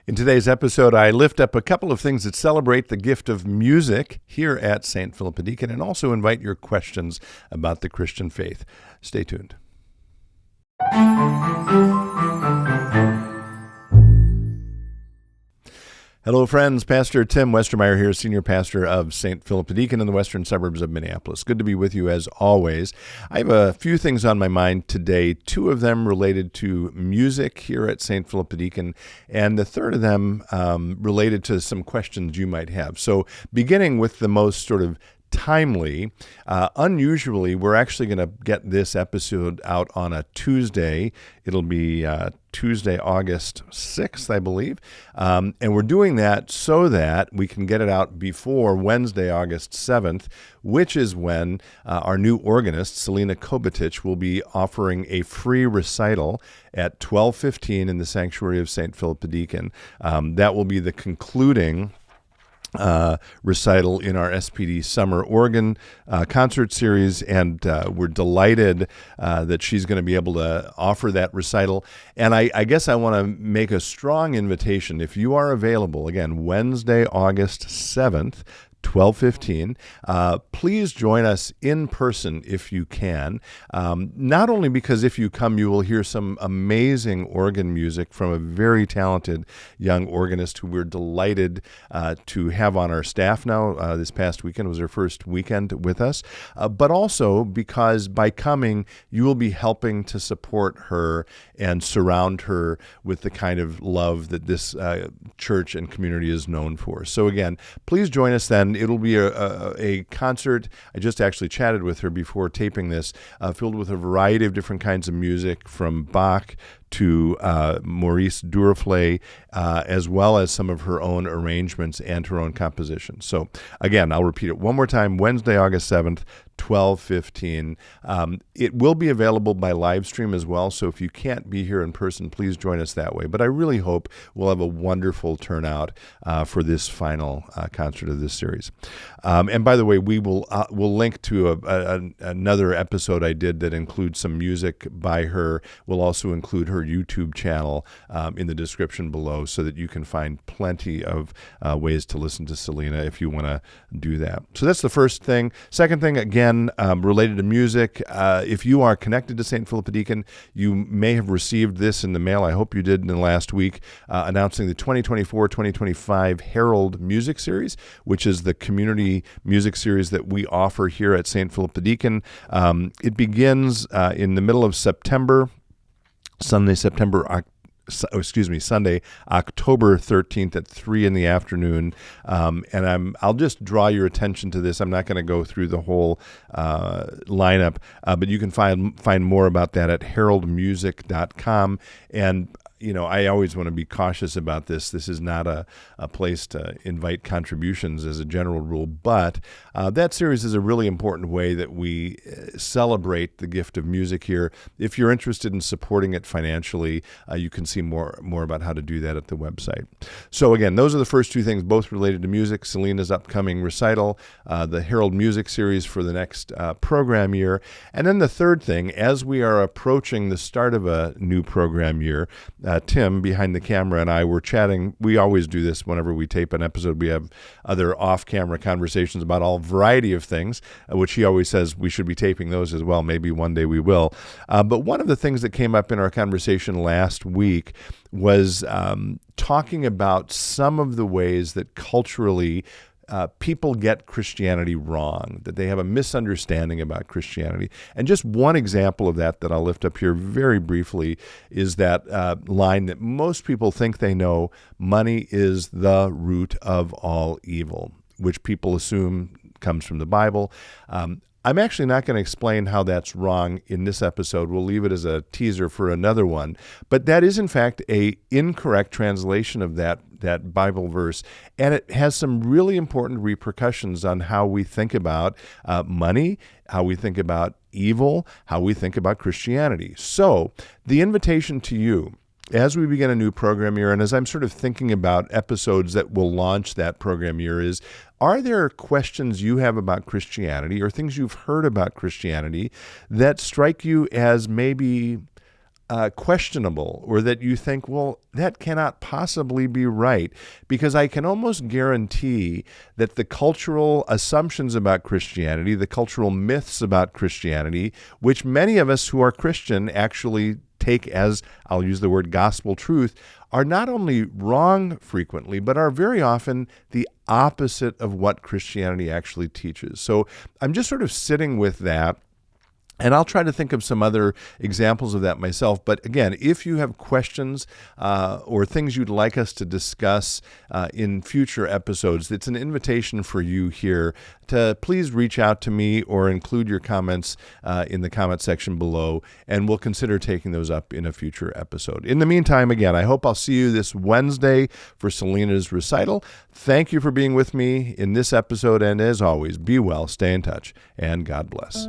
In today's episode, I lift up a couple of things that celebrate the gift of music here at St. Philip Deacon and also invite your questions about the Christian faith. Stay tuned. Hello, friends. Pastor Tim Westermeyer here, Senior Pastor of St. Philip Deacon in the western suburbs of Minneapolis. Good to be with you as always. I have a few things on my mind today, two of them related to music here at St. Philip Deacon, and the third of them related to some questions you might have. So beginning with the most sort of timely. Unusually, we're actually going to get this episode out on a Tuesday. It'll be Tuesday, August 6th, I believe. And we're doing that so that we can get it out before Wednesday, August 7th, which is when our new organist, Celina Kobetitsch, will be offering a free recital at 12:15 in the sanctuary of St. Philip Deacon. That will be the concluding recital in our SPD Summer Organ concert series, and we're delighted that she's going to be able to offer that recital. And I guess I want to make a strong invitation, if you are available, again, Wednesday, August 7th, 12:15. Please join us in person if you can. Not only because if you come, you will hear some amazing organ music from a very talented young organist who we're delighted to have on our staff now. This past weekend was her first weekend with us, but also because by coming, you will be helping to support her and surround her with the kind of love that this church and community is known for. So again, please join us then. It'll be a concert. I just actually chatted with her before taping this, filled with a variety of different kinds of music, from Bach to Maurice Duruflé, as well as some of her own arrangements and her own compositions. So again, I'll repeat it one more time, Wednesday, August 7th, 12:15. It will be available by live stream as well, so if you can't be here in person, please join us that way. But I really hope we'll have a wonderful turnout for this final concert of this series. And by the way, we'll link to another episode I did that includes some music by her. We'll also include her YouTube channel in the description below so that you can find plenty of ways to listen to Celina if you want to do that. So that's the first thing. Second thing, again, related to music, if you are connected to St. Philip Deacon, you may have received this in the mail. I hope you did in the last week, announcing the 2024-2025 Herald Music Series, which is the community music series that we offer here at St. Philip Deacon. It begins in the middle of September, Sunday, October 13th at 3 in the afternoon. And I'll just draw your attention to this. I'm not going to go through the whole lineup, but you can find more about that at heraldmusic.com. And I always want to be cautious about this. This is not a place to invite contributions as a general rule, but that series is a really important way that we celebrate the gift of music here. If you're interested in supporting it financially, you can see more about how to do that at the website. So again, those are the first two things, both related to music: Celina's upcoming recital, the Herald Music Series for the next program year, and then the third thing, as we are approaching the start of a new program year, Tim, behind the camera, and I were chatting. We always do this whenever we tape an episode. We have other off-camera conversations about all variety of things, which he always says we should be taping those as well. Maybe one day we will. But one of the things that came up in our conversation last week was talking about some of the ways that culturally people get Christianity wrong, that they have a misunderstanding about Christianity. And just one example of that I'll lift up here very briefly is that line that most people think they know: money is the root of all evil, which people assume comes from the Bible. I'm actually not going to explain how that's wrong in this episode. We'll leave it as a teaser for another one. But that is, in fact, a incorrect translation of that Bible verse, and it has some really important repercussions on how we think about money, how we think about evil, how we think about Christianity. So the invitation to you, as we begin a new program year, and as I'm sort of thinking about episodes that will launch that program year, is: are there questions you have about Christianity or things you've heard about Christianity that strike you as maybe questionable, or that you think, well, that cannot possibly be right, because I can almost guarantee that the cultural assumptions about Christianity, the cultural myths about Christianity, which many of us who are Christian actually take as, I'll use the word gospel truth, are not only wrong frequently, but are very often the opposite of what Christianity actually teaches. So I'm just sort of sitting with that. And I'll try to think of some other examples of that myself. But again, if you have questions or things you'd like us to discuss in future episodes, it's an invitation for you here to please reach out to me or include your comments in the comment section below, and we'll consider taking those up in a future episode. In the meantime, again, I hope I'll see you this Wednesday for Celina's recital. Thank you for being with me in this episode, and as always, be well, stay in touch, and God bless.